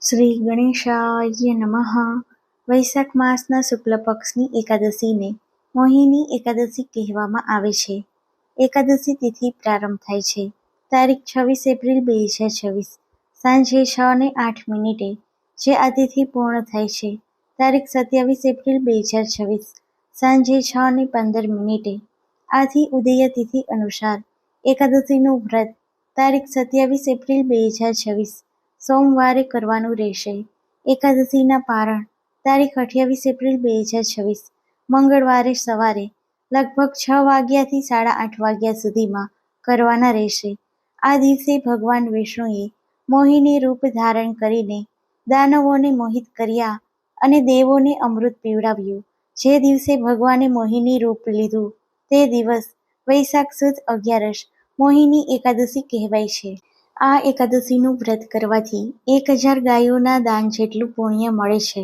શ્રી ગણેશાય નમઃ. વૈશાખ માસના શુક્લ પક્ષની એકાદશીને મોહિની એકાદશી કહેવામાં આવે છે. એકાદશી તિથિ પ્રારંભ થાય છે તારીખ 26 એપ્રિલ 2026 સાંજે 6:08 જે આ તિથિ પૂર્ણ થાય છે તારીખ 27 એપ્રિલ 2026 સાંજે 6:15. આથી ઉદય તિથિ અનુસાર એકાદશીનું વ્રત તારીખ 27 એપ્રિલ 2026 સોમવારે કરવાનું રહેશે. એકાદશીના પારણ તારીખ 28 એપ્રિલ 2026 મંગળવારે સવારે લગભગ 6 વાગ્યાથી 8:30 વાગ્યા સુધીમાં કરવાના રહેશે. આ દિવસે ભગવાન વિષ્ણુએ મોહિની રૂપ ધારણ કરીને દાનવોને મોહિત કર્યા અને દેવોને અમૃત પીવડાવ્યું. જે દિવસે ભગવાને મોહિની રૂપ લીધું તે દિવસ વૈશાખ સુદ 11 મોહિની એકાદશી કહેવાય છે. આ એકાદશીનું વ્રત કરવાથી 1000 ગાયોના દાન જેટલું પુણ્ય મળે છે.